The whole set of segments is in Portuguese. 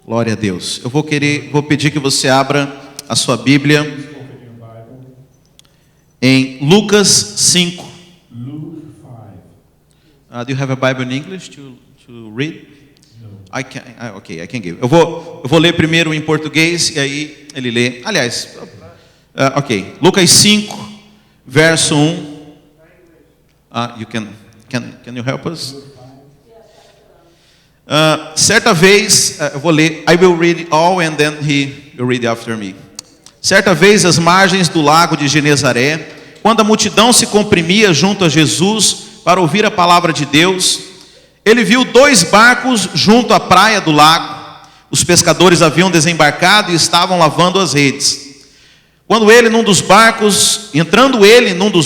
Glória a Deus. Eu vou pedir que você abra a sua Bíblia em Lucas 5. Do you have a Bible in English to read? I can give. Eu vou ler primeiro em português e aí ele lê. Aliás, Lucas 5, verso 1. Can you help us? Certa vez, eu vou ler. I will read it all and then he will read after me. Certa vez, às margens do lago de Genezaré, quando a multidão se comprimia junto a Jesus para ouvir a palavra de Deus, ele viu 2 barcos junto à praia do lago. Os pescadores haviam desembarcado e estavam lavando as redes. Entrando ele num dos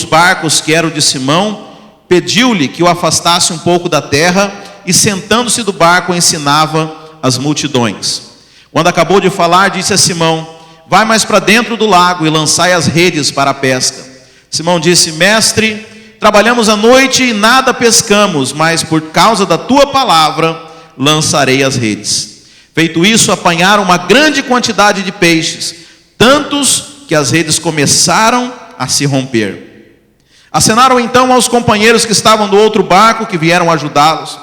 barcos, que era o de Simão, pediu-lhe que o afastasse um pouco da terra e, sentando-se do barco, ensinava as multidões. Quando acabou de falar, disse a Simão: vai mais para dentro do lago e lançai as redes para a pesca. Simão disse: mestre, trabalhamos a noite e nada pescamos, mas por causa da tua palavra lançarei as redes. Feito isso, apanharam uma grande quantidade de peixes, tantos que as redes começaram a se romper. Acenaram então aos companheiros que estavam do outro barco, que vieram ajudá-los.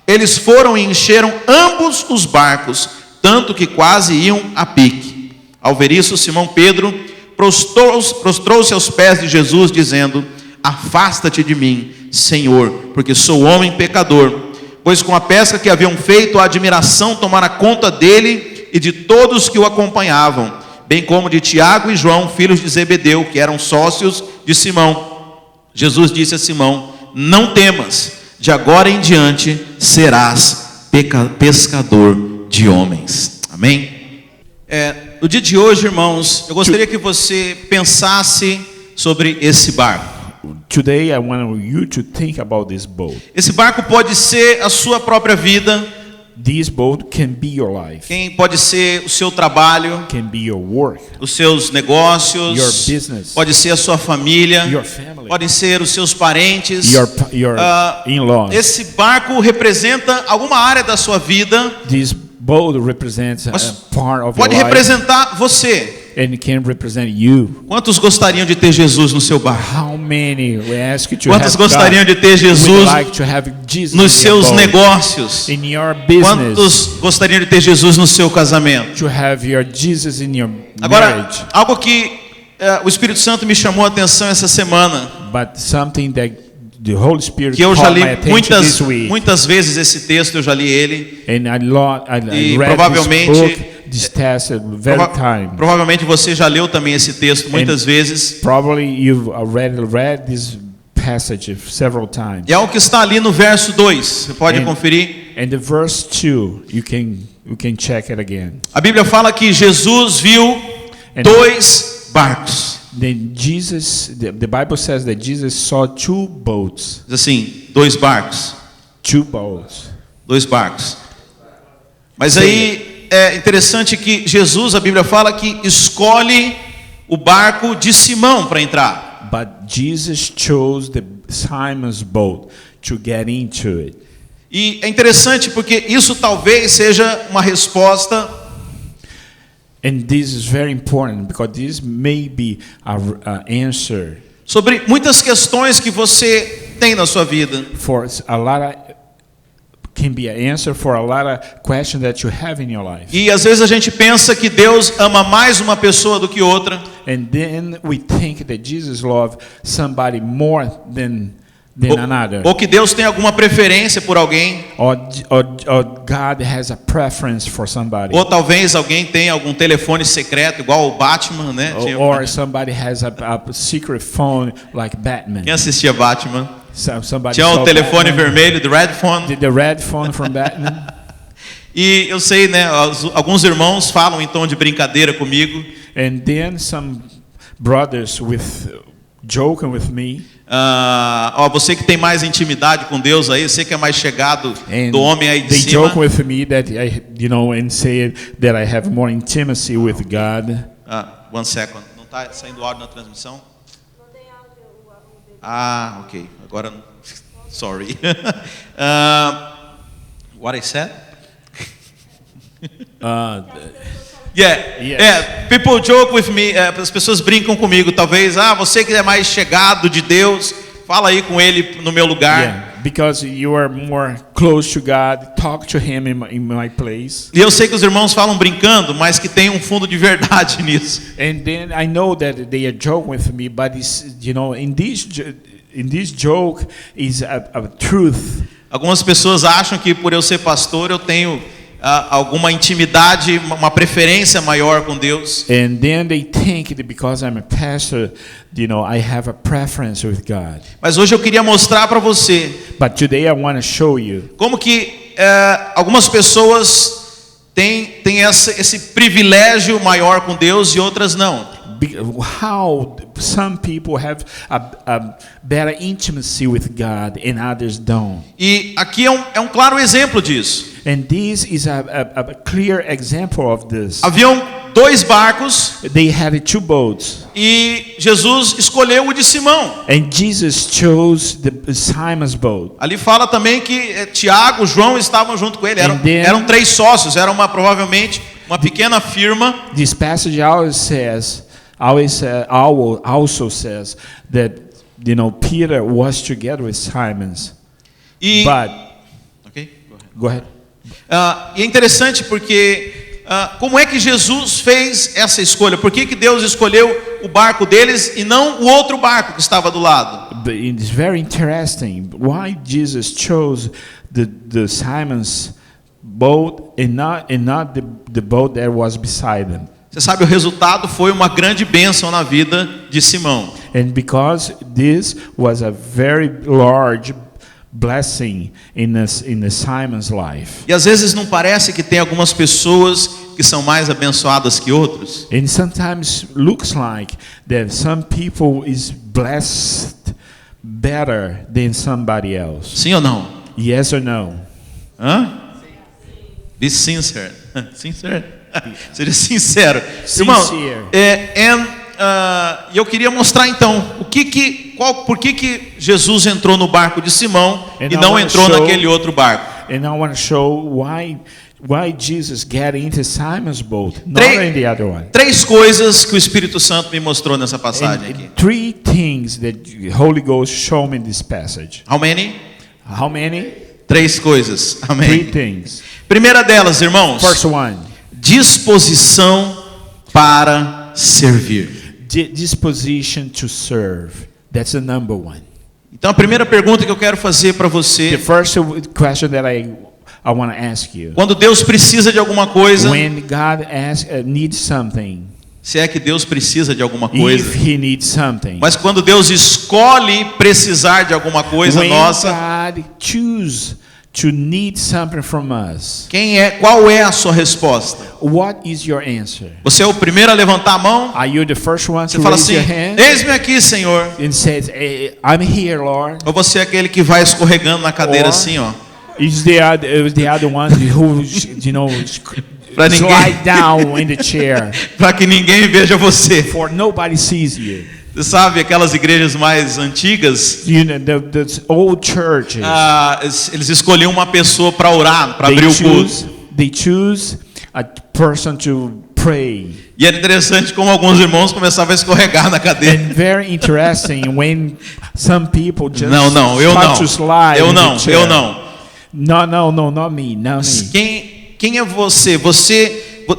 Eles foram e encheram ambos os barcos, tanto que quase iam a pique. Ao ver isso, Simão Pedro prostrou-se aos pés de Jesus, dizendo: afasta-te de mim, Senhor, porque sou homem pecador. Pois com a pesca que haviam feito, a admiração tomara conta dele e de todos que o acompanhavam, bem como de Tiago e João, filhos de Zebedeu, que eram sócios de Simão. Jesus disse a Simão: não temas, de agora em diante serás pescador de homens. Amém? No dia de hoje, irmãos, eu gostaria que você pensasse sobre esse barco. Today I want you to think about this boat. Esse barco pode ser a sua própria vida. This boat can be your life. Pode ser o seu trabalho, Can be your work, os seus negócios, your business, pode ser a sua família, your family, podem ser os seus parentes. your in-laws. Esse barco representa alguma área da sua vida, This boat represents a mas part of pode your life, representar você. and can represent you. Quantos gostariam de ter Jesus no seu barco? How many we ask you to Quantos have gostariam God? de ter We'd Jesus like to have Jesus nos in seus your boat, negócios? in your business, Quantos gostariam de ter Jesus no seu casamento? to have your Jesus in your Agora, marriage. algo que o Espírito Santo me chamou a atenção essa semana, But something that the Holy Spirit que eu já caught li my attention this week, muitas vezes esse texto, eu já li ele. and I E read provavelmente- this book, this text very time. Provavelmente você já leu também esse texto muitas vezes. Probably you've already read this passage several times. E é o que está ali no verso 2. Você pode And- conferir. And the verse 2, you can check it again. A Bíblia fala que Jesus viu And- 2 barcos. Then the Bible says that Jesus saw 2 boats. Diz assim, 2 barcos. 2 boats. 2 barcos. Mas aí é interessante que Jesus, a Bíblia fala que escolhe o barco de Simão para entrar. But Jesus chose Simon's boat to get into it. E é interessante porque isso talvez seja uma resposta And this is very important because this may be a answer sobre muitas questões que você tem na sua vida. for a lot of can be an answer for a lot of questions that you have in your life. E às vezes a gente pensa que Deus ama mais uma pessoa do que outra. And then we think that Jesus loved somebody more than another. Ou que Deus tem alguma preferência por alguém. Or God has a preference for somebody. Ou talvez alguém tenha algum telefone secreto, igual o Batman, né? Or somebody has a secret phone like Batman. Quem assistia Batman? Somebody Tinha o saw telefone Batman, vermelho, the red phone. the red phone from Batman. E eu sei, né? Alguns irmãos falam em tom de brincadeira comigo. And then some brothers joking with me. Você que tem mais intimidade com Deus aí, você que é mais chegado And do homem aí de they cima. joke with me that and say that I have more intimacy with God. One second. Não está saindo áudio na transmissão? Ok. Agora, sorry. What I said? Yeah. People joke with me. As pessoas brincam comigo. Talvez, você que é mais chegado de Deus, fala aí com ele no meu lugar. Yeah, because you are more close to God, talk to Him in my place. E eu sei que os irmãos falam brincando, mas que tem um fundo de verdade nisso. And then I know that they are joking with me, but it's, in this joke is a truth. Algumas pessoas acham que por eu ser pastor eu tenho alguma intimidade, uma preferência maior com Deus. And then they think that because I'm a pastor, I have a preference with God. Mas hoje eu queria mostrar para você But today I want to show you como que algumas pessoas têm esse privilégio maior com Deus e outras não. how some people have a better intimacy with God and others don't. E aqui é um claro exemplo disso. And this is a clear example of this. Haviam 2 barcos. They had 2 boats. E Jesus escolheu o de Simão. And Jesus chose the Simon's boat. Ali fala também que Tiago, João estavam junto com ele. Eram 3 sócios. Era provavelmente uma pequena firma. This passage also says that Peter was together with Simon's. Okay, go ahead. E é interessante porque como é que Jesus fez essa escolha? Por que Deus escolheu o barco deles e não o outro barco que estava do lado? But it's very interesting why Jesus chose the Simon's boat and not the boat that was beside them. Você sabe, o resultado foi uma grande bênção na vida de Simão. And because this was a very large blessing in the Simon's life. E às vezes não parece que tem algumas pessoas que são mais abençoadas que outros? And sometimes looks like that some people is blessed better than somebody else. Sim ou não? Yes or no? Be sincere. Sincere. Seja sincero. Sincere. Irmão, e eu queria mostrar então por que Jesus entrou no barco de Simão e não entrou naquele outro barco. And I want to show why Jesus got into Simon's boat, not in the other one. 3 coisas que o Espírito Santo me mostrou nessa passagem aqui. 3 things that the Holy Ghost showed me in this passage. How many? How many? 3 coisas. Amém. 3 things. Primeira delas, irmãos. First one. Disposição para servir. Disposition to serve. That's the number one. Então a primeira pergunta que eu quero fazer para você. The first question that I want to ask you. Quando Deus precisa de alguma coisa. When God needs something. Se é que Deus precisa de alguma coisa. If He needs something. Mas quando Deus escolhe precisar de alguma coisa when nossa. God choose to need something from us. Qual é a sua resposta? What is your answer? Você é o primeiro a levantar a mão? Are you the first one Você to fala raise assim: your hand? Eis-me aqui, Senhor. And says, I'm here, Lord. Ou você é aquele que vai escorregando na cadeira assim, ó? Is the other one who Pra slide down in the chair? Para que ninguém veja você. For nobody sees you. Você sabe, aquelas igrejas mais antigas, the old churches, eles escolhiam uma pessoa para orar, para abrir o culto. They choose a person to pray. E era interessante como alguns irmãos começavam a escorregar na cadeira. And very interesting when some people just start to slide. Eu não. No, not me. Quem é você?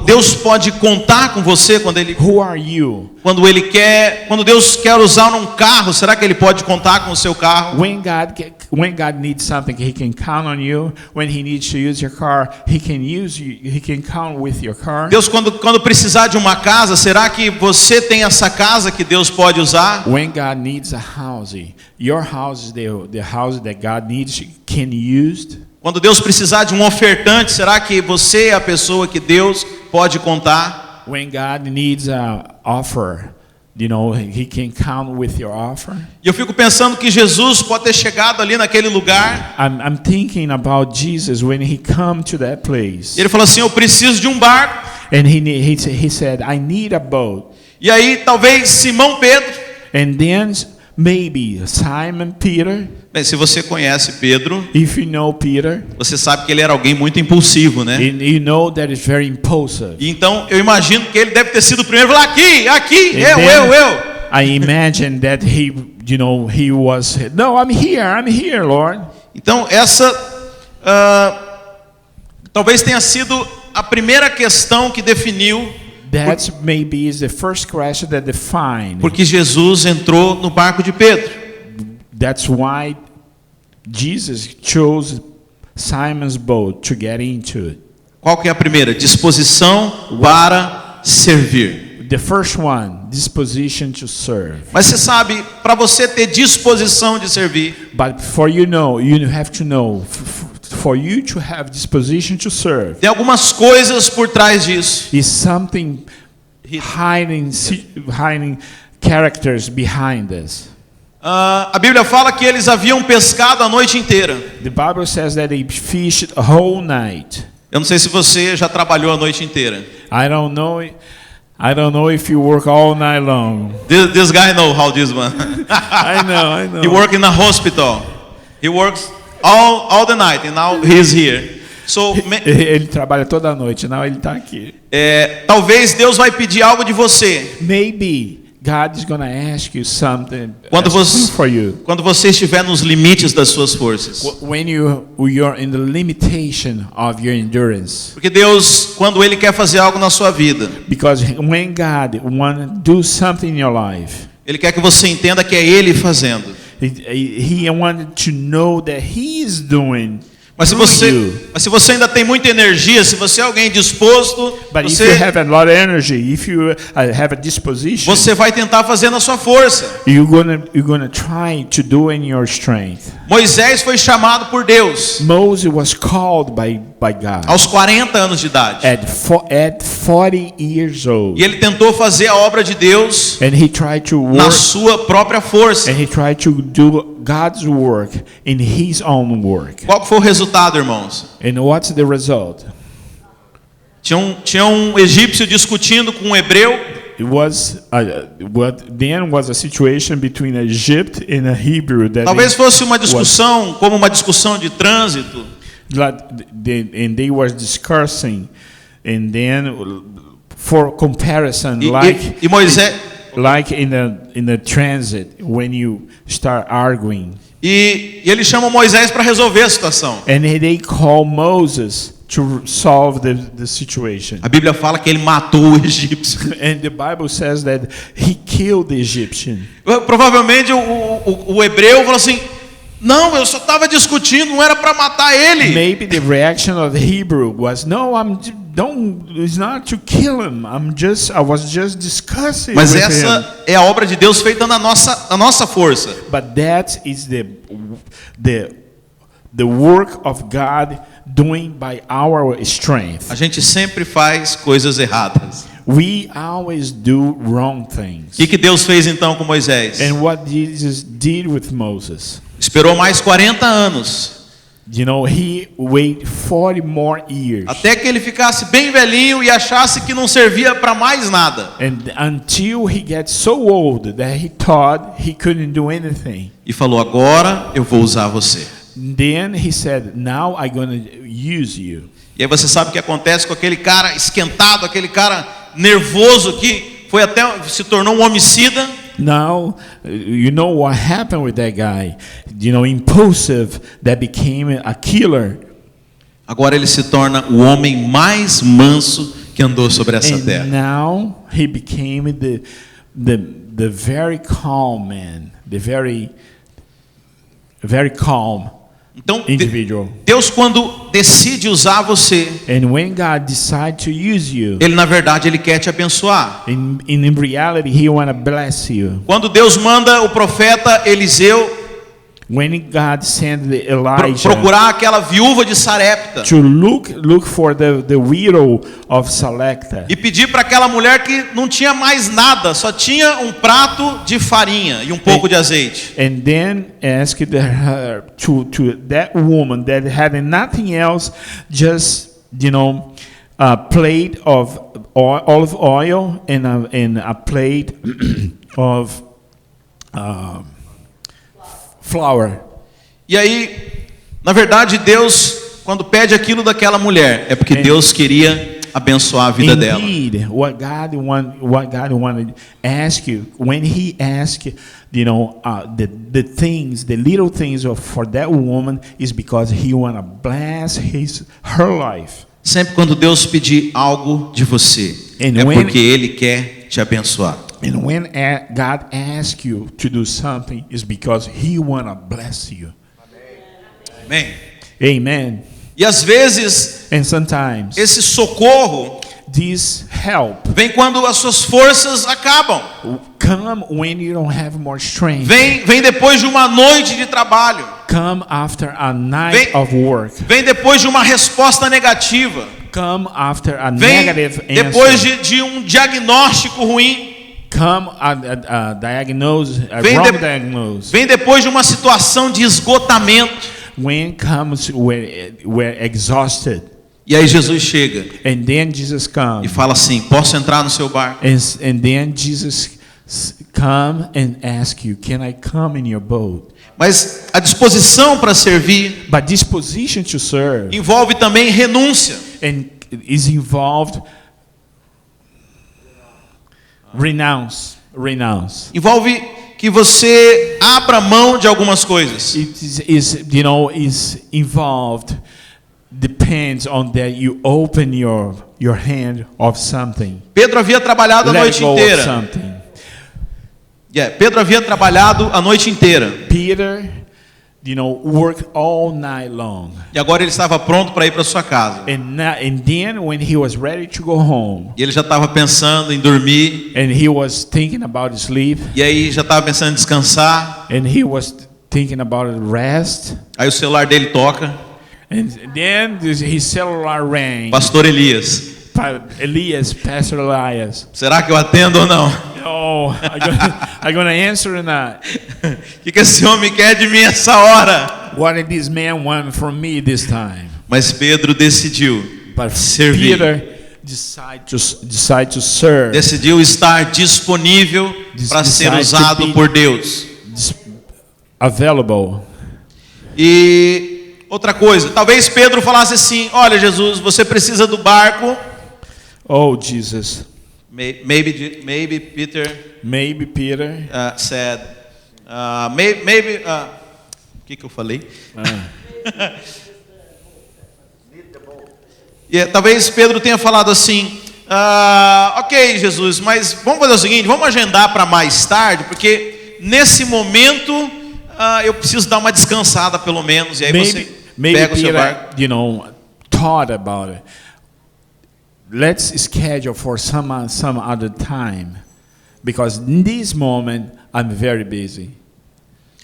Deus pode contar com você quando Ele. Who are you? Quando Deus quer usar um carro, será que Ele pode contar com o seu carro? When God needs something, He can count on you. When He needs to use your car, He can use you. He can count with your car. Deus, quando precisar de uma casa, será que você tem essa casa que Deus pode usar? When God needs a house, your house is the house that God needs can use. Quando Deus precisar de um ofertante, será que você é a pessoa que Deus pode contar? When God needs an offer, He can count with your offer. E eu fico pensando que Jesus pode ter chegado ali naquele lugar. I'm thinking about Jesus when He come to that place. E Ele falou assim: eu preciso de um barco. And He said, I need a boat. E aí talvez Simão Pedro. And then maybe Simon Peter. Bem, se você conhece Pedro, If you know Peter, você sabe que ele era alguém muito impulsivo, né? and you know that is very impulsive. E então eu imagino que ele deve ter sido o primeiro a falar: aqui, And eu. I imagine that he was, no, I'm here, Lord. Então essa talvez tenha sido a primeira questão que definiu That maybe is the first question that defined. porque Jesus entrou no barco de Pedro. That's why Jesus chose Simon's boat to get into it. Qual que é a primeira? Disposição para servir. The first one, disposition to serve. Mas você sabe, para você ter disposição de servir, But for you have to know, for you to have disposition to serve, tem algumas coisas por trás disso. is something hiding characters behind this. A Bíblia fala que eles haviam pescado a noite inteira. The Bible says that they fished a whole night. Eu não sei se você já trabalhou a noite inteira. I don't know if you work all night long. This guy know how this one. I know. He work in a hospital. He works all the night and now he's here. So, Ele trabalha toda a noite, não ele está aqui. talvez Deus vai pedir algo de você. Maybe God is gonna ask you something Quando você, for you. quando você estiver nos limites das suas forças. When you're in the limitation of your endurance. Porque Deus, quando Ele quer fazer algo na sua vida, Because when God wants to do something in your life, Ele quer que você entenda que é Ele fazendo. He wanted to know that He is doing. Mas se você ainda tem muita energia, se você é alguém disposto, But if you have a lot of energy, if you have a disposition, você vai tentar fazer na sua força. you're gonna try to do in your strength. Moisés foi chamado por Deus Moses was called by God aos 40 anos de idade. at 40 years old, E ele tentou fazer a obra de Deus and he tried to na work, sua própria força. and he tried to do God's work in his own work. Qual que foi o resultado, irmãos? And what's the result? Tinha um egípcio discutindo com um hebreu. It was what then was a situation between Egypt and a Hebrew that Talvez fosse uma discussão, como uma discussão de trânsito. and they were discussing, and then for comparison, E Moisés like in the transit when you start arguing, e ele chama Moisés para resolver a situação. and they call Moses to solve the situation. A Bíblia fala que ele matou o egípcio. And the Bible says that he killed the Egyptian. Provavelmente o hebreu falou assim: não, eu só estava discutindo, não era para matar ele. Maybe the reaction of the Hebrew was, no, it's not to kill him. I was just discussing Mas with him. essa é a obra de Deus feita na nossa força. But that is the work of God doing by our strength. A gente sempre faz coisas erradas. We always do wrong things. O que Deus fez então com Moisés? And what Jesus did with Moses, Esperou mais 40 anos, he waited 40 more years. até que ele ficasse bem velhinho e achasse que não servia para mais nada. And until he gets so old that he thought he couldn't do anything. E falou: agora eu vou usar você. Then he said, now I'm going to use you. E aí você sabe o que acontece com aquele cara esquentado, aquele cara nervoso que foi até se tornou um homicida. Now, you know what happened with that guy, impulsive, that became a killer. Agora ele se torna o homem mais manso que andou sobre essa And terra. now he became the very calm man, the very calm Então, individual. Deus, quando decide usar você, And when God decides to use you, Ele na verdade Ele quer te abençoar. in reality, He want to bless you. Quando Deus manda o profeta Eliseu When God sent Elijah procurar aquela viúva de Sarepta to look for the widow of Sarepta, e pedir para aquela mulher que não tinha mais nada, só tinha um prato de farinha e um pouco de azeite. and then asked her to that woman that had nothing else, just a plate of olive oil and a plate of flower. E aí, na verdade, Deus, quando pede aquilo daquela mulher, é porque Deus queria abençoar a vida dela. Indeed, what God wanted to ask you when He asked, the little things for that woman is because He want to bless her life. Sempre quando Deus pedir algo de você, And é when- porque Ele quer te abençoar. And when God asks you to do something, is because He want to bless you. Amém? Amen. E às vezes, And sometimes esse socorro this help vem quando as suas forças acabam. come when you don't have more strength. Vem depois de uma noite de trabalho. Come after a night Vem- of work. Vem depois de uma resposta negativa. Come after a Vem negative depois answer. de um diagnóstico ruim. Come a diagnose, a Vem, wrong de- diagnose. vem depois de uma situação de esgotamento. When comes we're exhausted, E aí Jesus chega and then Jesus e comes, fala assim: posso entrar no seu barco? and then Jesus come and ask you, can I come in your boat? Mas a disposição para servir But this position to serve envolve também renúncia. and is involved renounce. Envolve que você abra mão de algumas coisas. It is involved. Depends on that you open your hand of something. Pedro havia trabalhado a Let noite go of inteira. something. Pedro havia trabalhado a noite inteira. Peter, worked all night long. E agora ele estava pronto para ir para sua casa. And then when he was ready to go home, E ele já estava pensando em dormir. and he was thinking about sleep, E aí já estava pensando em descansar. and he was thinking about rest, Aí o celular dele toca. and then his cellular rang. Pastor Elias. Pastor Elias. Será que eu atendo ou não? Oh, I'm gonna answer or not? O que esse homem quer de mim essa hora? What did this man want from me this time? Mas Pedro decidiu But servir. Peter decided to serve. Decidiu estar disponível para ser Decide to usado be- por Deus. Available. E outra coisa, talvez Pedro falasse assim: olha, Jesus, você precisa do barco. Oh, Jesus. Maybe Peter Maybe Peter. said, maybe. O que eu falei? Talvez Pedro tenha falado assim: ok, Jesus, mas vamos fazer o seguinte, vamos agendar para mais tarde, porque nesse momento eu preciso dar uma descansada pelo menos. E aí você Maybe pega o seu barco. Peter, thought about it. Let's schedule for some other time, because in this moment I'm very busy.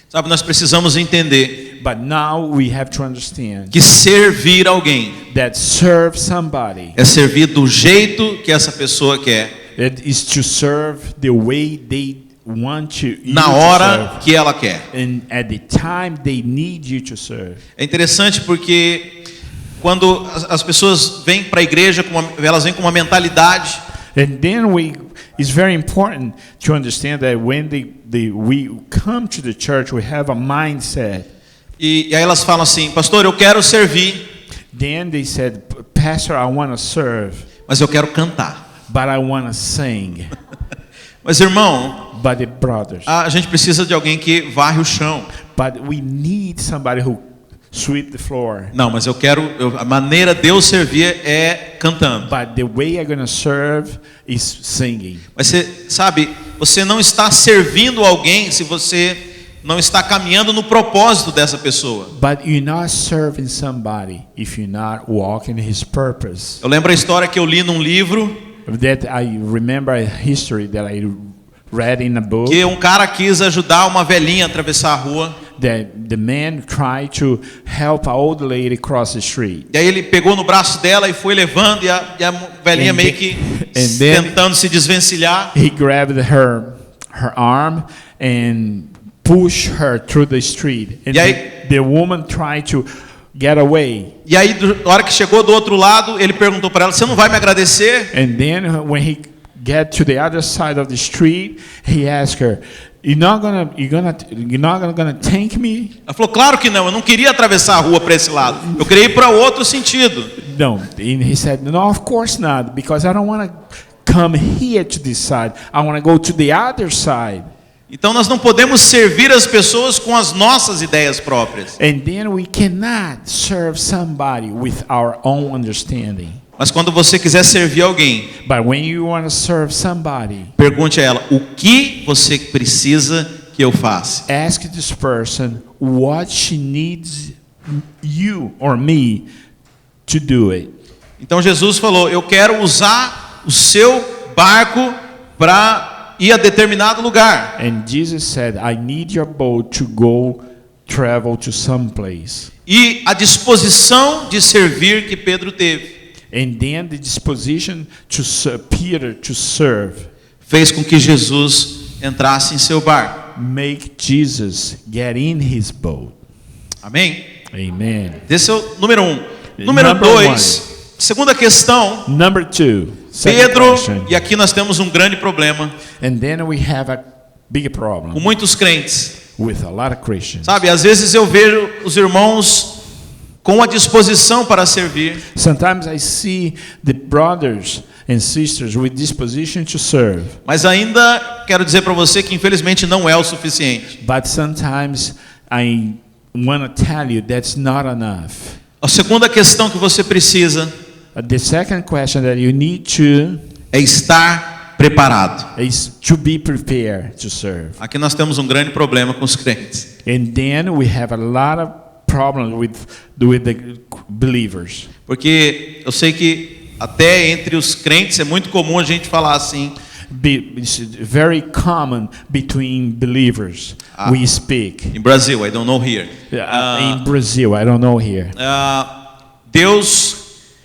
Sabe, nós precisamos entender But now we have to understand que servir alguém that serve somebody, é servir do jeito que essa pessoa quer, it is to serve the way they want you na to hora serve, que ela quer. and at the time they need you to serve. É interessante porque quando as pessoas vêm para a igreja, elas vêm com uma mentalidade And then it's very important to understand that when we come to the church, we have a mindset. e aí elas falam assim: pastor, eu quero servir, Then they said, Pastor, I want to serve, mas eu quero cantar. but I want to sing. Mas irmão, But the brothers, a gente precisa de alguém que varre o chão. but we need somebody who sweep the floor. Não, mas a maneira de eu servir é cantando. But the way I'm going to serve is singing. Mas você sabe, você não está servindo alguém se você não está caminhando no propósito dessa pessoa. But you're not serving somebody if you're not walking His purpose. Eu lembro a história que eu li num livro That I remember a history that I read in a book. que um cara quis ajudar uma velhinha a atravessar a rua. The man tried to help an old lady cross the street. E aí ele pegou no braço dela e foi levando, e a velhinha And meio then- que and then- tentando se desvencilhar. He grabbed her arm and pushed her through the street. And E aí- the woman tried to get away. E aí, na hora que chegou do outro lado, ele perguntou para ela: você não vai me agradecer? And then when he get to the other side of the street, he asked her, You're not gonna thank me? Ela falou, claro que não, eu não queria atravessar a rua para esse lado. Eu queria ir para outro sentido. No. And he said, no, of course not, because I don't want to come here to this side. I want to go to the other side. Então nós não podemos servir as pessoas com as nossas ideias próprias. And then we cannot serve somebody with our own understanding. Mas quando você quiser servir alguém, But when you want to serve somebody, pergunte a ela, o que você precisa que eu faça? ask this person what she needs you or me to do it. Então Jesus falou, eu quero usar o seu barco para ir a determinado lugar. And Jesus said, I need your boat to go travel to some place. E a disposição de servir que Pedro teve And then the disposition to Peter to serve fez com que Jesus entrasse em seu barco. make Jesus get in his boat. Amém? Amen. Esse é o número 1. Número Number 2, segunda questão, Number 2, second Pedro, question. e aqui nós temos um grande problema And then we have a big problem com muitos crentes. with a lot of Christians. Sabe, às vezes eu vejo os irmãos com a disposição para servir, Sometimes I see the brothers and sisters with disposition to serve, mas ainda quero dizer para você que infelizmente não é o suficiente. but sometimes I want to tell you that's not enough. A segunda questão que você precisa The second question that you need to é estar preparado. is to be prepared to serve. Aqui nós temos um grande problema com os crentes. And then we have a lot of problems with the believers. Porque eu sei que até entre os crentes é muito comum a gente falar assim, It's very common between believers. We speak. em Brasil, I don't know here. In Brazil, I don't know here. Deus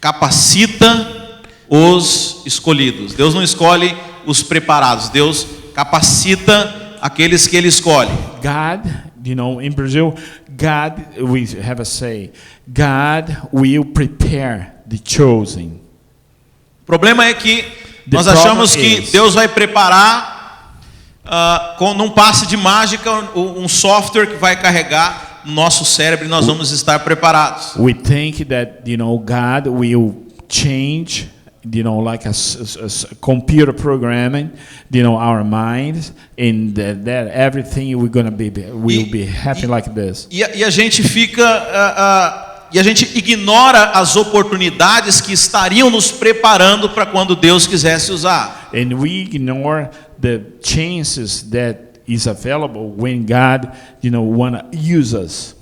capacita os escolhidos. Deus não escolhe os preparados. Deus capacita aqueles que Ele escolhe. God, in Brazil, God, we have a say, God will prepare the chosen. O problema é que The nós achamos problem que is- Deus vai preparar num passe de mágica um software que vai carregar no nosso cérebro e nós vamos estar preparados. We think that, God will change, like a computer programming, our minds, and that everything we're gonna will be happy like this. E a gente fica e a gente ignora as oportunidades que estariam nos preparando para quando Deus quisesse usar. And we ignore the chances that is available when God, wanna use us.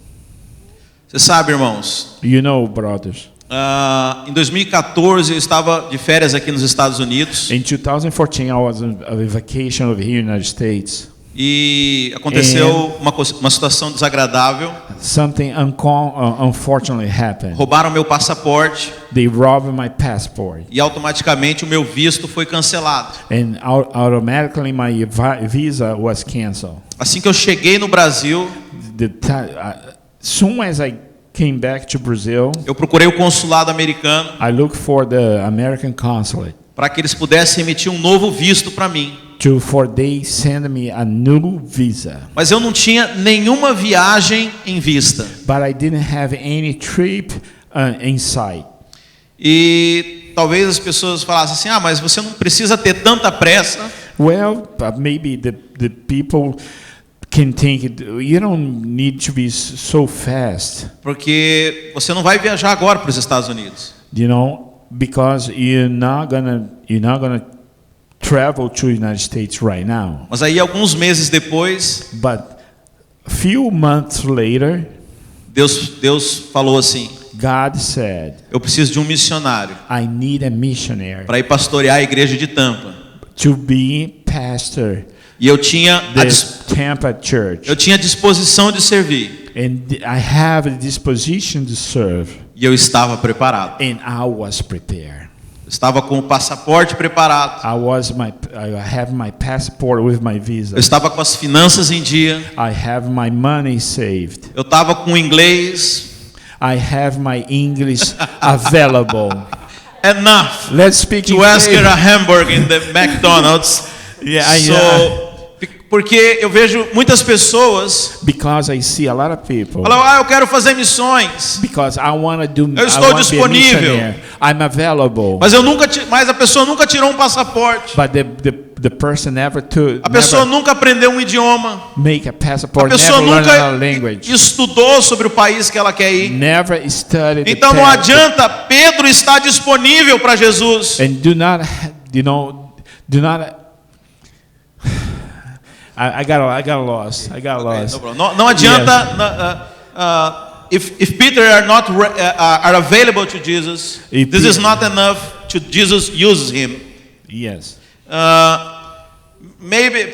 Você sabe, irmãos, Brothers. em 2014 eu estava de férias aqui nos Estados Unidos In 2014, I was on a vacation over here in the United States. e aconteceu uma situação desagradável. Something unfortunately happened. Roubaram meu passaporte They robbed my passport, e automaticamente o meu visto foi cancelado. and automatically my visa was canceled. Assim que eu cheguei no Brasil, Soon as I came back to Brazil, eu procurei o consulado americano I looked for the American consulate para que eles pudessem emitir um novo visto para mim. for they send me a new visa. Mas eu não tinha nenhuma viagem em vista. But I didn't have any trip in sight. E talvez as pessoas falassem assim, mas você não precisa ter tanta pressa. Well, maybe the people can think you don't need to be so fast, Porque você não vai viajar agora para os Estados Unidos. because you're not gonna travel to the United States right now. Mas aí alguns meses depois, But a few months later, Deus falou assim, God said, eu preciso de um missionário I need a missionary para ir pastorear a igreja de Tampa. to be pastor E eu tinha the Tampa church. eu tinha disposição de servir. And I have the disposition to serve. E eu estava preparado. And I was prepared. Eu estava com o passaporte preparado. I have my passport with my visa. Eu estava com as finanças em dia. I have my money saved. Eu estava com o inglês. I have my English available. Enough Let's speak to ask English. her a hamburger in the McDonald's. Yeah, So, Porque eu vejo muitas pessoas Because I see a lot of people. falam, eu quero fazer missões, Because I want to do. Eu estou I wanna be a disponível. missionary. I'm available. mas a pessoa nunca tirou um passaporte. But the person never took. A pessoa nunca aprendeu um idioma. Make a A passport. pessoa Never learn nunca a language. estudou sobre o país que ela quer ir. Never studied. Então the não path. adianta, Pedro está disponível para Jesus. And do not. Do not. I got lost. Não adianta. If Peter are available to Jesus, If this is Peter- not enough to Jesus use him. Yes.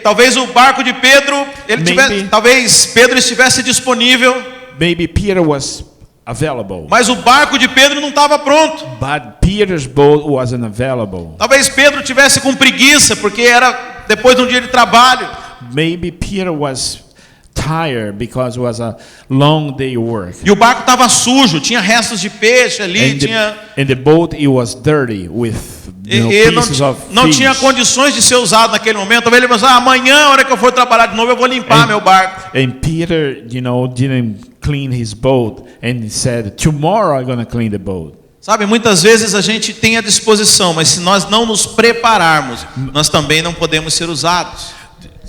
Talvez o barco de Pedro, talvez Pedro estivesse disponível, Maybe Peter was available, mas o barco de Pedro não estava pronto. but Peter's boat wasn't available. Talvez Pedro tivesse com preguiça, porque era depois de um dia de trabalho. Maybe Peter was tired because it was a long day work. E o barco estava sujo, tinha restos de peixe ali, And the boat it was dirty with pieces of não fish. tinha condições de ser usado naquele momento. Talvez ele pensou, amanhã, a hora que eu for trabalhar de novo, eu vou limpar meu barco. And Peter, didn't clean his boat, and he said, "Tomorrow I'm going to clean the boat." Sabe, muitas vezes a gente tem a disposição, mas se nós não nos prepararmos, nós também não podemos ser usados.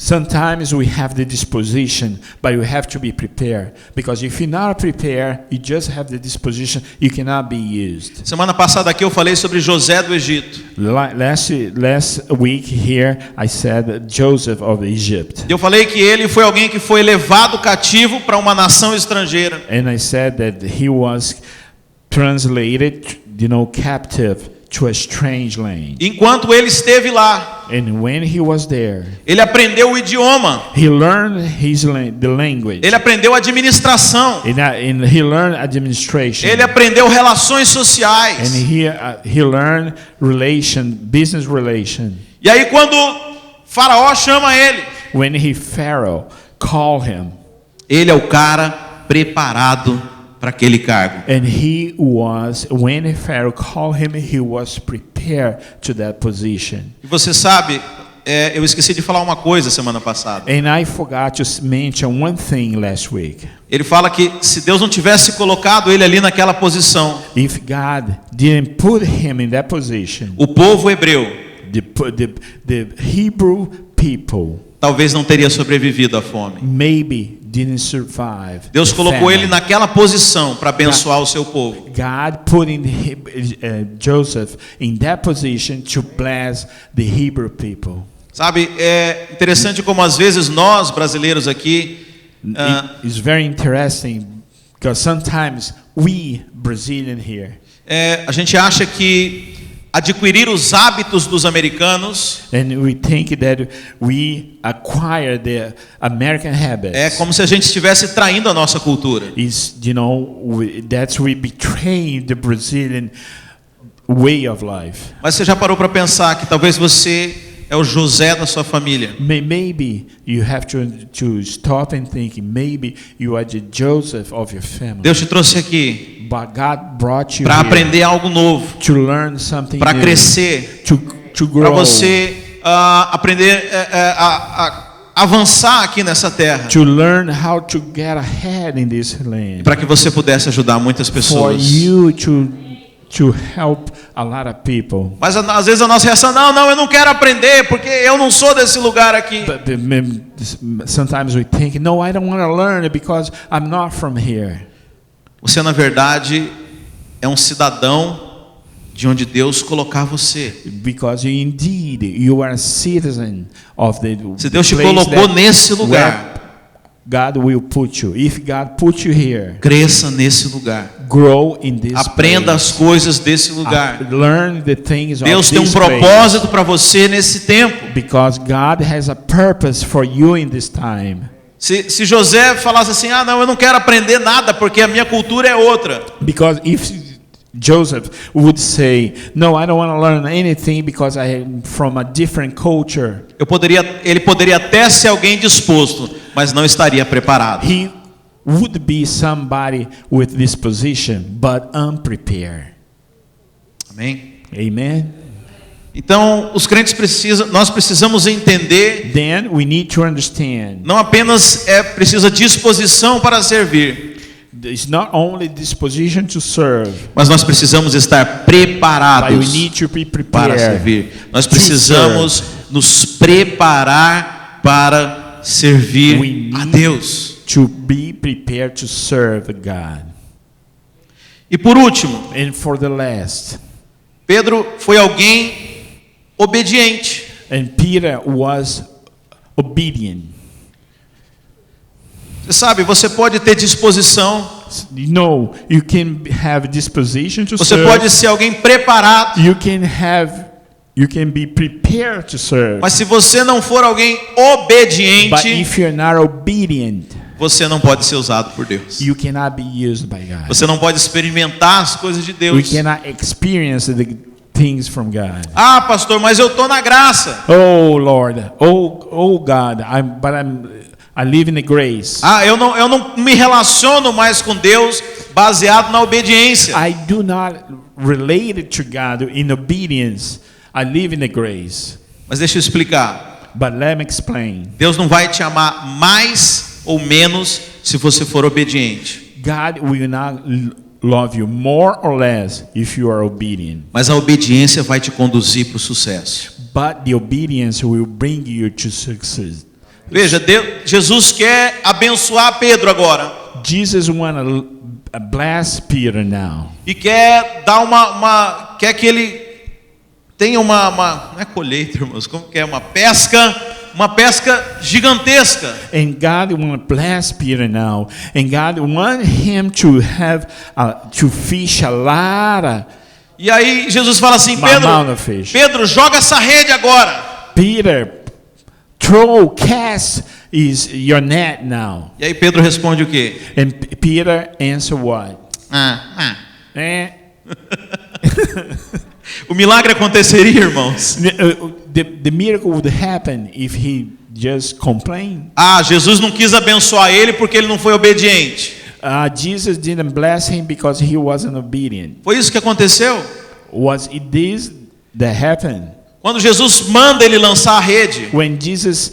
Sometimes we have the disposition, but you have to be prepared. Because if you're not prepared, you just have the disposition, you cannot be used. Semana passada aqui eu falei sobre José do Egito. Last week here, I said Joseph of Egypt. Eu falei que ele foi alguém que foi levado cativo para uma nação estrangeira. And I said that he was translated, captive to a strange land. Enquanto ele esteve lá, And when he was there, ele aprendeu o idioma, he learned the language. ele aprendeu a administração, And he learned administration. ele aprendeu relações And sociais. he learned business relation. E aí quando Faraó chama ele, When Pharaoh called him, ele é o cara preparado para aquele cargo. and when Pharaoh called him, he was prepared to that position. E você sabe, eu esqueci de falar uma coisa semana passada. And I forgot to mention one thing last week. Ele fala que se Deus não tivesse colocado ele ali naquela posição, If God didn't put him in that position, o povo hebreu the Hebrew people talvez não teria sobrevivido à fome. maybe didn't survive. Deus the colocou famine. ele naquela posição para abençoar o seu povo. God put Joseph in that position to bless the Hebrew people. Sabe, é interessante como às vezes nós brasileiros aqui It's very interesting because sometimes we Brazilian here, a gente acha que adquirir os hábitos dos americanos and we think that we acquire the American habits. é como se a gente estivesse traindo a nossa cultura. Is we betray the Brazilian way of life. Mas você já parou para pensar que talvez você é o José da sua família? Maybe you have to stop and think. Maybe you are the Joseph of your family. Deus te trouxe aqui But God brought you para here aprender algo novo, to learn something para new, crescer, to para grow, você aprender a avançar aqui nessa terra, to learn how to get ahead in this land, para que você pudesse ajudar muitas for pessoas. you to help a lot of people. Mas às vezes a nossa reação, não, eu não quero aprender porque eu não sou desse lugar aqui. But sometimes we think, no, I don't want to learn it because I'm not from here. Você na verdade é um cidadão de onde Deus colocar você. Because you are a citizen of the Se Deus te place colocou that nesse lugar, God will put you. If God put you here, cresça nesse lugar. grow in this Aprenda as place. coisas desse lugar. Learn the things Deus of tem um this place. propósito para você nesse tempo. Because God has a purpose for you in this time. Se José falasse assim, não, eu não quero aprender nada porque a minha cultura é outra. Because if Joseph would say, no, I don't want to learn anything because I am from a different culture. Ele poderia até ser alguém disposto, mas não estaria preparado. He would be somebody with this position, but unprepared. Amém? Amen. Então, os crentes nós precisamos entender, then we need to understand não apenas precisa disposição para servir, it's not only disposition to serve, mas nós precisamos estar but we preparados need to be para prepared. servir. Nós to precisamos serve. nos preparar para servir We a need Deus. To be prepared to serve God. E por último, And for the last, Pedro foi alguém obediente. and Peter was obedient. Você sabe, você pode ter disposição, You know, you can have disposition to você serve. pode ser alguém preparado, You can be prepared to serve. mas se você não for alguém But obediente, if you're not obedient, você não pode ser usado por Deus. you cannot be used by God. Você não pode experimentar as coisas de We Deus. cannot experience the things from God. Ah, pastor, mas eu tô na graça. Oh Lord, oh God, I live in the grace. Ah, eu não me relaciono mais com Deus baseado na obediência. I do not relate to God in obedience. I live in the grace. Mas deixa eu explicar. But let me explain. Deus não vai te amar mais ou menos se você for obediente. God will not love you more or less if you are obedient. Mas a obediência vai te conduzir para o sucesso. But the obedience will bring you to success. Veja, Jesus quer abençoar Pedro agora. Jesus want to bless Peter now. E quer dar quer que ele tenha não é colheita, irmãos, como que é? Uma pesca gigantesca. And God want to bless Peter now. And God want him to have to fish a lot. E aí Jesus fala assim, Amount of fish. Pedro, joga essa rede agora. Peter, cast is your net now. E aí Pedro responde o quê? And Peter answer what? Eh? O milagre aconteceria, irmãos. The miracle would happen if he just complained. Ah, Jesus não quis abençoar ele porque ele não foi obediente. Jesus didn't bless him because he wasn't obedient. Foi isso que aconteceu? Was it this that happened? Quando Jesus manda ele lançar a rede, When Jesus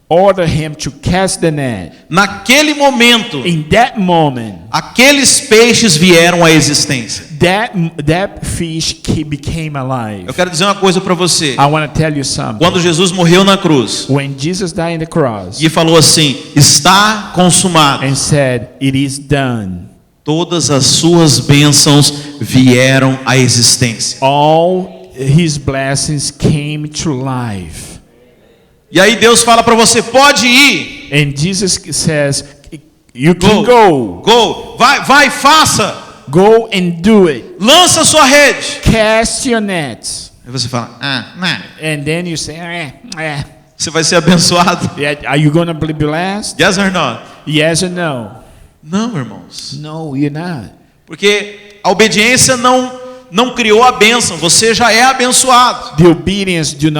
ordered him to cast the net, naquele momento, in that moment, aqueles peixes vieram à existência. that fish became alive. Eu quero dizer uma coisa para você. I want to tell you something. Quando Jesus morreu na cruz When Jesus died on the cross e falou assim, está consumado, and said, "It is done," todas as suas bênçãos vieram à existência. all his blessings came to life. E aí Deus fala para você, pode ir. And Jesus says, "You can go. Go. Vai, faça. Go and do it. Lança sua rede. Cast your nets." Aí você fala, não. And then you say, Você vai ser abençoado. Yeah, are you going to be blessed? Yes or not? Yes or no? Não, irmãos. No, you're not. Porque a obediência não criou a bênção. Você já é abençoado. The obedience do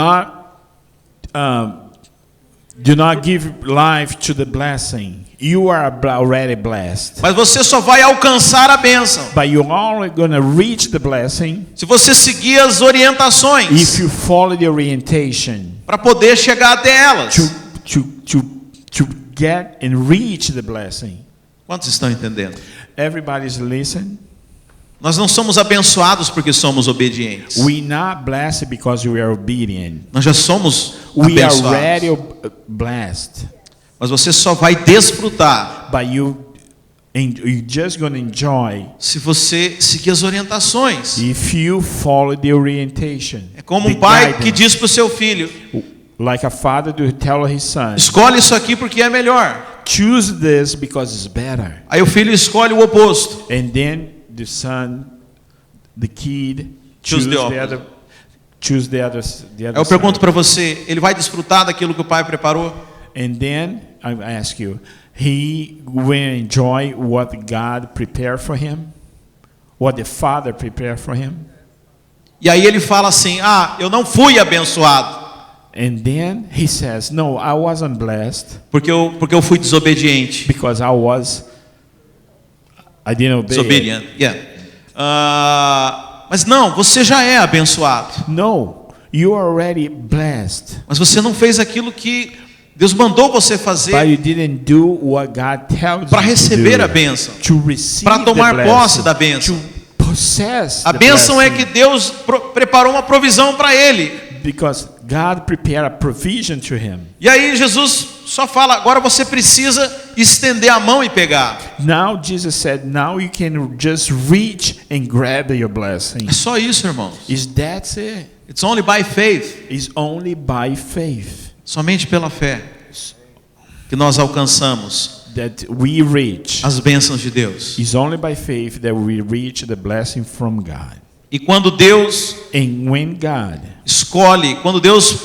not give life to the blessing. You are already blessed. Mas você só vai alcançar a bênção But you're only going to reach the blessing se você seguir as orientações if you follow the orientation para poder chegar até elas. to get and reach the blessing. Quantos estão entendendo? Everybody's listening. Nós não somos abençoados porque somos obedientes. We not blessed because we are obedient. Nós já somos We are abençoados. already blessed. Mas você só vai desfrutar But you're just going to enjoy se você seguir as orientações. if you follow the orientation. É como the um pai que guidance. diz para o seu filho, Like a father to tell his son, escolhe isso aqui porque é melhor. choose this because it's better. Aí o filho escolhe o oposto. And then the son, the kid, Choose the choose the other Aí eu pergunto side. para você, ele vai desfrutar daquilo que o pai preparou? And then I ask you, he will enjoy what God prepared for him? What the Father prepared for him? E aí ele fala assim, eu não fui abençoado And then he says, no, I wasn't blessed porque eu fui desobediente. because I didn't obey. Desobedient, yeah. Mas não, você já é abençoado. No, you are already blessed. Mas você não fez aquilo que Deus mandou você But fazer you didn't do what God tells para you receber to a do. bênção, To receive para tomar the posse blessing, da bênção. to possess A the bênção é blessing. que Deus preparou uma provisão para ele. Because God prepared a provision to him. E aí Jesus só fala, agora você precisa estender a mão e pegar. Now Jesus said, now you can just reach and grab your blessing. É só isso, irmãos. Is that it? It's only by faith. It's only by faith Somente pela fé que nós alcançamos that we reach. as bênçãos de Deus. It's only by faith that we reach the blessing from God. E quando Deus And when God escolhe, quando Deus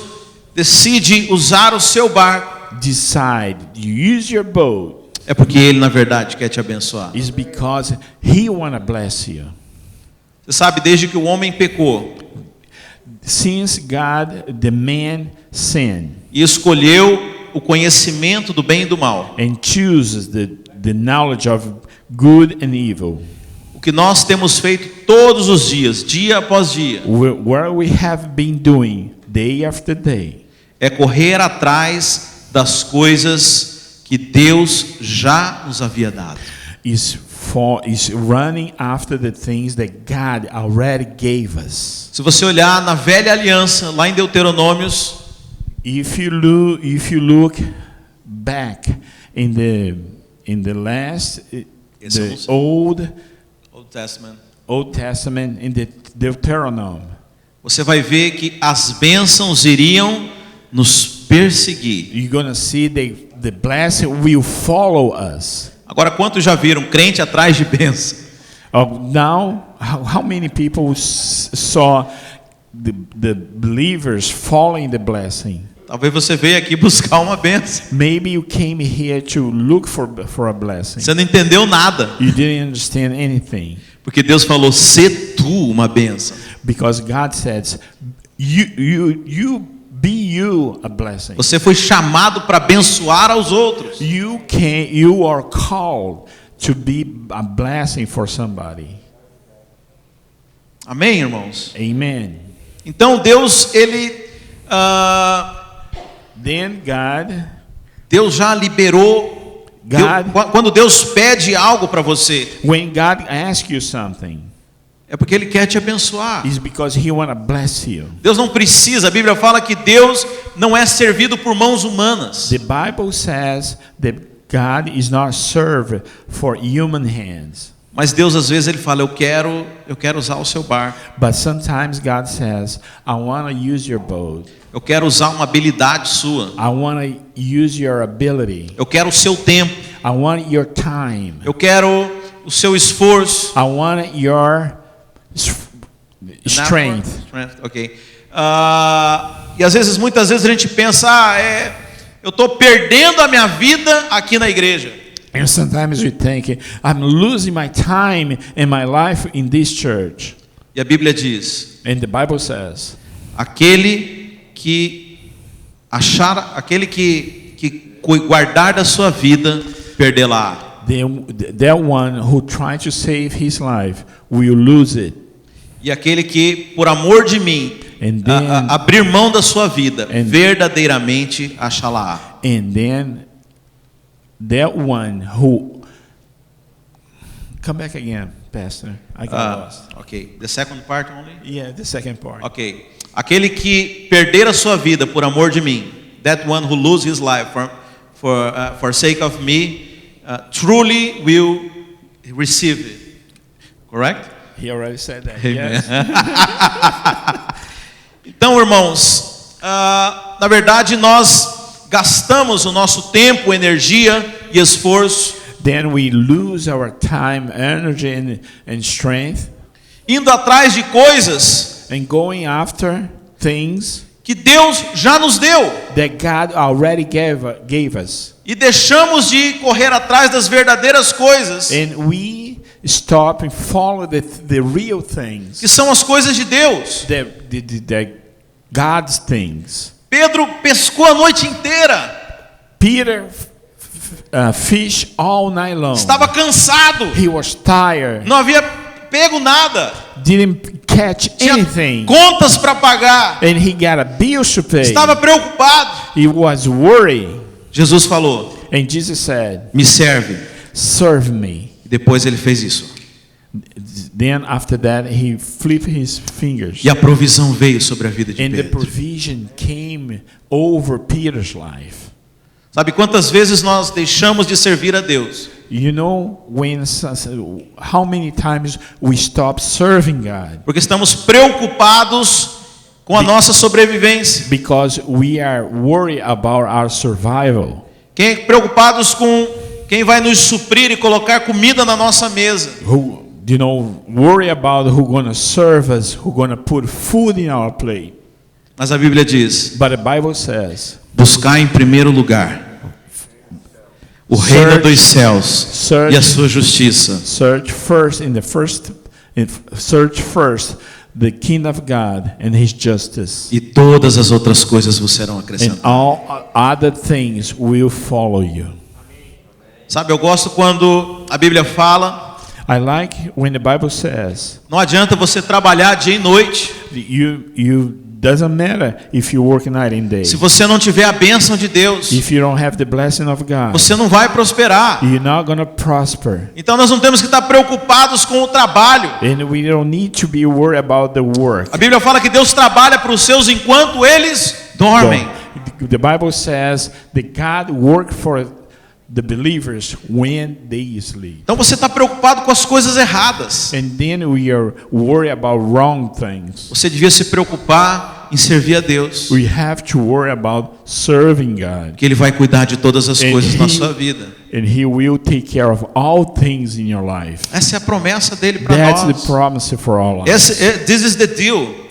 decide usar o seu barco, decide you use your boat, é porque Ele na verdade quer te abençoar. is because He wanna bless you. Você sabe, desde que o homem pecou Since God, the man sinned e escolheu o conhecimento do bem e do mal, and chooses the knowledge of good and evil, o que nós temos feito todos os dias, dia após dia, where we have been doing day after day, é correr atrás das coisas que Deus já nos havia dado. is running after the things that God already gave us. Se você olhar na velha aliança, lá em Deuteronômios, If you look back in the last Esse eu não the sei. Old Testament in the Deuteronomy, você vai ver que as bênçãos iriam nos perseguir. you're gonna see the blessing will follow us. Agora, quantos já viram crente atrás de bênção? Now, how many people saw the believers following the blessing? Talvez você veio aqui buscar uma bênção. Maybe you came here to look for a blessing. Você não entendeu nada, You didn't understand anything porque Deus falou: "Sê tu uma bênção". because God says, "You be you a blessing." Você foi chamado para abençoar aos outros. You are called to be a blessing for somebody. Amém, irmãos? Amen. Então Deus, Then God Deus já liberou. God- Quando Deus pede algo para você, when God asks you something, é porque Ele quer te abençoar. it's because He wanna bless you. Deus não precisa, a Bíblia fala que Deus não é servido por mãos humanas. The Bible says that God is not served for human hands. Mas Deus às vezes Ele fala: eu quero usar o seu barco. But sometimes God says, I want to use your boat. Eu quero usar uma habilidade sua. I want to use your ability. Eu quero o seu tempo. I want your time. Eu quero o seu esforço. I want your strength. Ok. E às vezes, muitas vezes a gente pensa: eu estou perdendo a minha vida aqui na igreja. And sometimes we think, I'm losing my time and my life in this church. E a Bíblia diz: And the Bible says, aquele que guardar da sua vida, perdê-la. that one who tries to save his life will lose it. E aquele que, por amor de mim, And then, abrir mão da sua vida, And- verdadeiramente achá-la. and then that one who come back again, Pastor. I got lost. Ok. The second part only? Yeah, the second part. Ok. Aquele que perder a sua vida por amor de mim, that one who lose his life for sake of me, truly will receive it. Correct? He already said that. Amen. Yes. Então, irmãos, na verdade nós gastamos o nosso tempo, energia e esforço Then we lose our time, energy, and strength, indo atrás de coisas and going after things que Deus já nos deu that God already gave us. e deixamos de correr atrás das verdadeiras coisas, And we stop and follow the real things, que são as coisas de Deus. the God's things. Pedro pescou a noite inteira, Peter fished all night long. estava cansado, He was tired. não havia pego nada. didn't catch Tinha anything. contas para pagar. And he got a bill to pay. Estava preocupado. He was worried. Jesus falou: And Jesus said, me serve. serve me. E depois ele fez isso. Then after that, he flipped his fingers. E a provisão veio sobre a vida de And the Pedro. provision came over Peter's life. Sabe quantas vezes nós deixamos de servir a Deus? You know how many times we stop serving God Porque estamos preocupados com a nossa sobrevivência. because we are worried about our survival. Preocupados com quem vai nos suprir e colocar comida na nossa mesa. Who, worry about who gonna serve us, who gonna put food in our plate. Mas a Bíblia diz: But the Bible says, buscar em primeiro lugar o reino dos céus e a sua justiça. search first the kingdom of God and His justice, E todas as outras coisas vos serão and acrescentadas. all other things will follow you. Sabe, eu gosto quando a Bíblia fala: I like when the Bible says, não adianta você trabalhar dia e noite you doesn't matter if you work night and day. se você não tiver a bênção de Deus. If you don't have the blessing of God, Você não vai prosperar. you're not going to prosper. Então nós não temos que estar preocupados com o trabalho. And we don't need to be worried about the work. A Bíblia fala que Deus trabalha para os seus enquanto eles dormem. The Bible says that God worked for the believers when they sleep. Então você está preocupado com as coisas erradas. And then we are worried about wrong things. Você devia se preocupar em servir a Deus, We have to worry about serving God. que Ele vai cuidar de todas as And coisas na He- sua vida. And He will take care of all things in your life. Essa é a promessa dele para That's the nós. promise for all of us. This is the deal.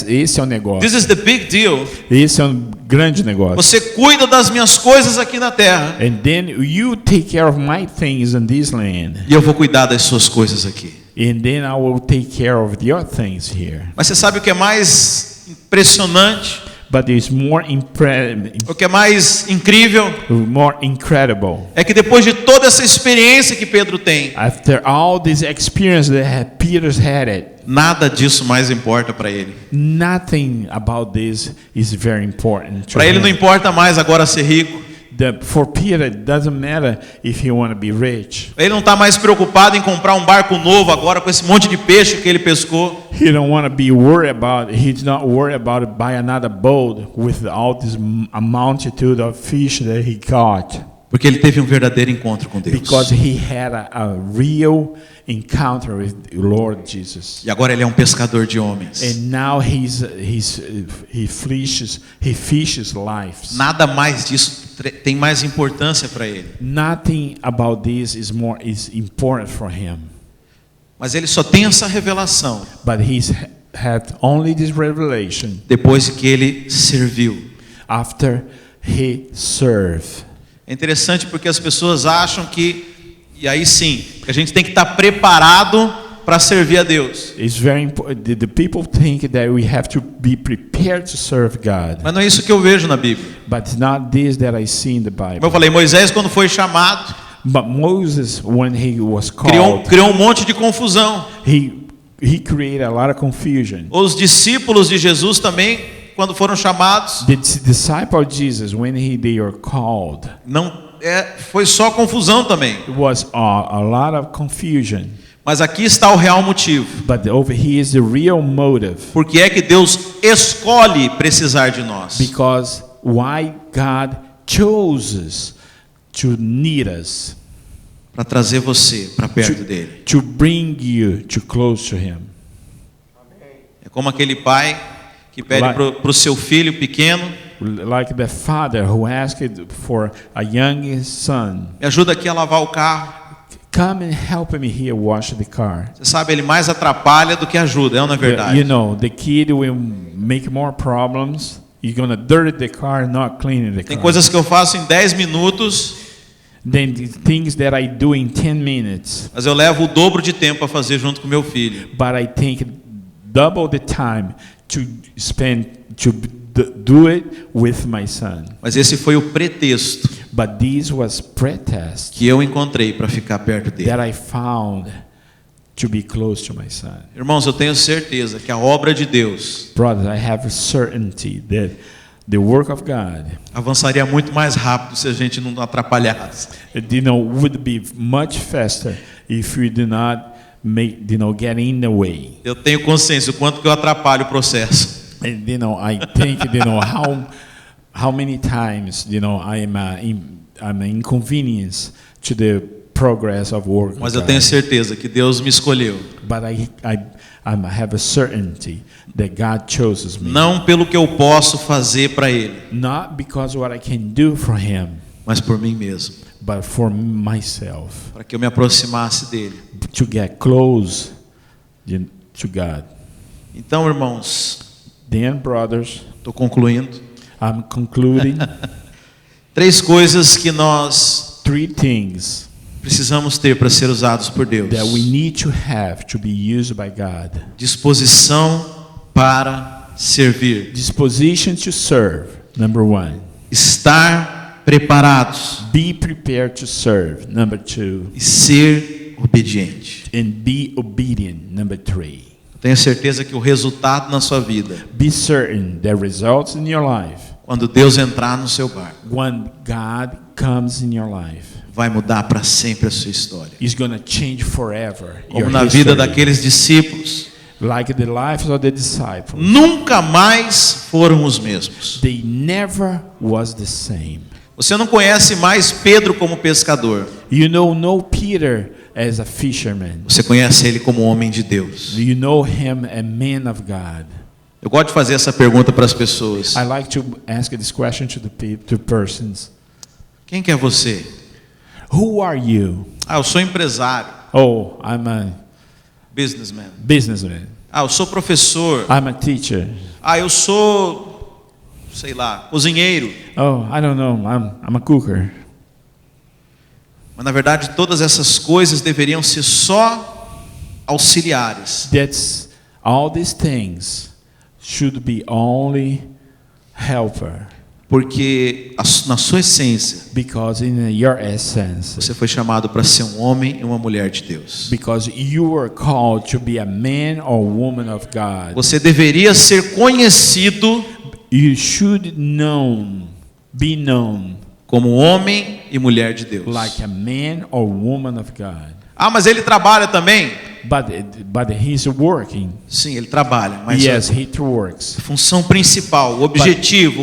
Esse é o negócio. This is the big deal. Esse é um grande negócio. Você cuida das minhas coisas aqui na terra And then you take care of my things in this land. e eu vou cuidar das suas coisas aqui. And then I will take care of your things here. Mas você sabe o que é mais impressionante? But it's more O que é mais incrível? incredible. É que depois de toda essa experiência que Pedro tem, After all this experience that Peter's had it, nada disso mais importa para ele. nothing about this is very important to Para ele não him. importa mais agora ser rico. For Peter, it doesn't matter if he want to be rich. Ele não está mais preocupado em comprar um barco novo agora com esse monte de peixe que ele pescou. He don't want to be worried about. He's not worried about buy another boat with all this multitude of fish that he caught, Porque ele teve um verdadeiro encontro com Deus. because he had a real encounter with the Lord Jesus. E agora ele é um pescador de homens. And now he fishes lives. Nada mais disso tem mais importância para ele. Nothing about this is important for him. Mas ele só tem essa revelação But he's had only this revelation depois que ele serviu. after he served. É interessante porque as pessoas acham que, e aí sim, que a gente tem que estar preparado para servir a Deus. It's very important. The people think that we have to be prepared to serve God, Mas não é isso que eu vejo na Bíblia. but it's not this that I see in the Como eu Bible. falei, Moisés quando foi chamado, But Moses, when he was called, criou um monte de confusão. he created a lot of confusion. Os discípulos de Jesus também, quando foram chamados, The disciple of Jesus, when they are called, foi só confusão também. it was a lot of confusion. Mas aqui está o real motivo. But over here is the real motive. Por que é que Deus escolhe precisar de nós? Because why God chose to need us, Para trazer você para perto dele. to bring you to close to Him. É como aquele pai que pede para o seu filho pequeno: Like the father who asked for a young son, me ajuda aqui a lavar o carro. come and help me here wash the car. Você sabe, ele mais atrapalha do que ajuda, não é verdade? You know, the kid will make more problems. You're gonna dirty the car, not cleaning the Tem car. coisas que eu faço em 10 minutos, Then the things that I do in 10 minutes, mas eu levo o dobro de tempo a fazer junto com meu filho. but I take double the time to spend to do it with my son. Mas esse foi o pretexto But this was pretest que eu encontrei para ficar perto dele. that I found to be close to my son. Irmãos, eu tenho certeza que a obra de Deus Brothers, I have a certainty that the work of God, avançaria muito mais rápido se a gente não atrapalhasse. would be much faster if we do not get in the way. Eu tenho consciência do quanto que eu atrapalho o processo. And I think how many times I'm an inconvenience to the progress of work. Mas eu tenho certeza que Deus me escolheu. But I have a certainty that God chooses me. Não pelo que eu posso fazer para Ele, Not because what I can do for Him, mas por mim mesmo, but for myself, para que eu me aproximasse dele. to get close to God. Então, irmãos, Then, brothers, estou concluindo. I'm concluding 3 coisas que nós 3 things precisamos ter para ser usados por Deus: that we need to have to be used by God. disposição para servir, Disposition to serve, number 1. estar preparados Be prepared to serve, number 2. e ser obediente. And be obedient, number 3. Tenho certeza que o resultado na sua vida, Be certain that results in your life, quando Deus entrar no seu barco, when God comes in your life, vai mudar para sempre a sua história. is going to change forever Como your na vida history. daqueles discípulos, Like the lives of the disciples. nunca mais foram os mesmos. They never was the same. Você não conhece mais Pedro como pescador. You know Peter as a fisherman. Você conhece ele como homem de Deus. You know him a man of God. Eu gosto de fazer essa pergunta para as pessoas. I like to ask this question to to persons. Quem que é você? Who are you? Eu sou empresário, Oh, I'm a businessman. businessman. Eu sou professor. I'm a teacher. Eu sou, sei lá, cozinheiro. Oh, I don't know. I'm a cooker. Mas na verdade todas essas coisas deveriam ser só auxiliares. That's all these things should be only helper, Porque na sua essência, because in your essence, você foi chamado para ser um homem e uma mulher de Deus. because you were called to be a man or woman of God. Você deveria ser conhecido You should be known como homem e mulher de Deus. like a man or woman of God. Mas ele trabalha também? But he's working. Sim, ele trabalha, mas Yes, he works. a função principal, o objetivo,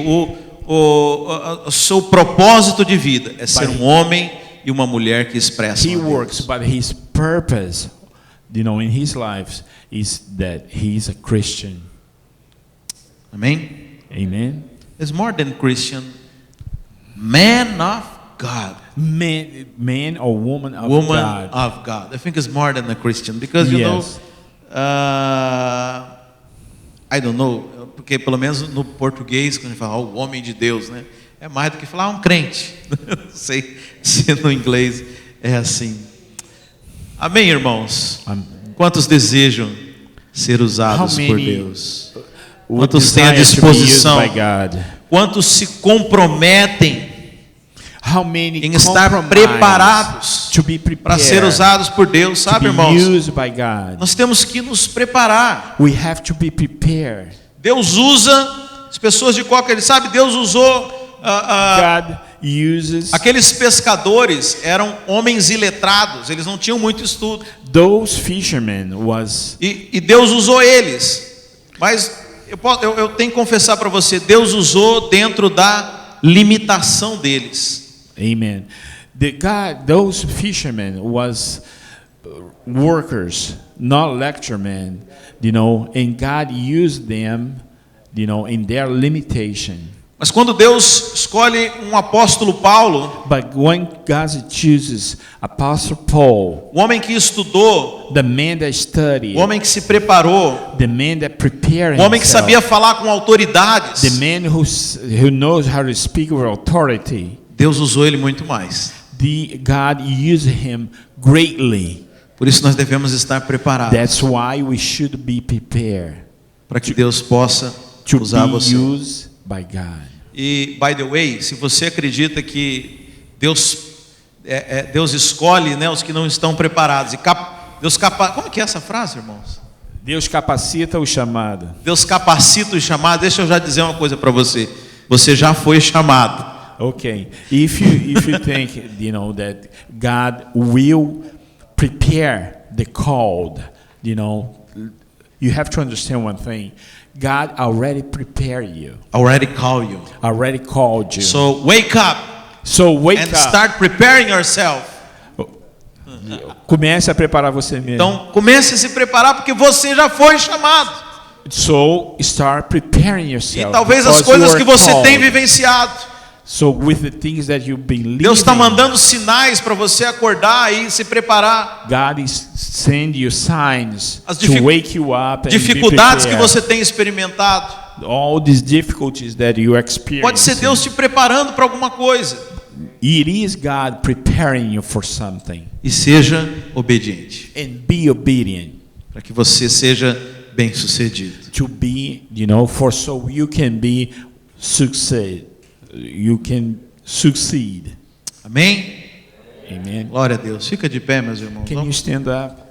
o seu propósito de vida é ser um homem e uma mulher que expressam He a Deus. works, but his purpose, in his life is that he is a Christian. Amém? Amen. It's more than Christian. Man of God. Man or woman of Woman God. of God. I think it's more than a Christian because Yes. I don't know, porque pelo menos no português quando a gente fala o homem de Deus, né? É mais do que falar um crente. Não sei se no inglês é assim. Amém, irmãos? Quantos desejam ser usados por Deus? Quantos têm a disposição? Quantos se comprometem em estar preparados para ser usados por Deus, sabe, irmãos? Nós temos que nos preparar. We have to be prepared. Deus usa as pessoas de qualquer, sabe? Deus usou God uses aqueles pescadores, eram homens iletrados, eles não tinham muito estudo. Those fishermen was E Deus usou eles. Mas eu tenho que confessar para você, Deus usou dentro da limitação deles. Amen. Those fishermen was workers, not lecturemen, and God used them, in their limitation. Mas quando Deus escolhe um apóstolo Paulo, But when God chooses Apostle Paul, o homem que estudou, the man that studied, o homem que se preparou, the man that prepared o homem que himself, sabia falar com autoridades, the man who knows how to speak with authority, Deus usou ele muito mais. God used him greatly. Por isso nós devemos estar preparados. That's why we should be prepared Para que Deus possa to usar be você. used by God. E, by the way, se você acredita que Deus escolhe, né, os que não estão preparados e Como que é essa frase, irmãos? Deus capacita o chamado. Deus capacita o chamado. Deixa eu já dizer uma coisa para você. Você já foi chamado. Okay. If you think, that God will prepare the called, you have to understand one thing. God already prepared you. Already called you. Already called you. So wake up Wake and up. start preparing yourself. Comece a preparar você mesmo. Então comece a se preparar porque você já foi chamado. So start preparing E yourself. talvez as because coisas you que are você called. tem vivenciado. So with the things that you've been living, Deus está mandando sinais para você acordar e se preparar. God is sending you signs As to wake you up and dificuldades be que prepared. você tem experimentado. All these difficulties that you experience. Pode ser Deus te preparando para alguma coisa. It is God preparing you for something. E seja obediente, And be obedient para que você seja bem-sucedido. to be, for so you can be succeed. You can succeed. Amém? Amen. Glória a Deus. Fica de pé, meus irmãos. Can you stand up?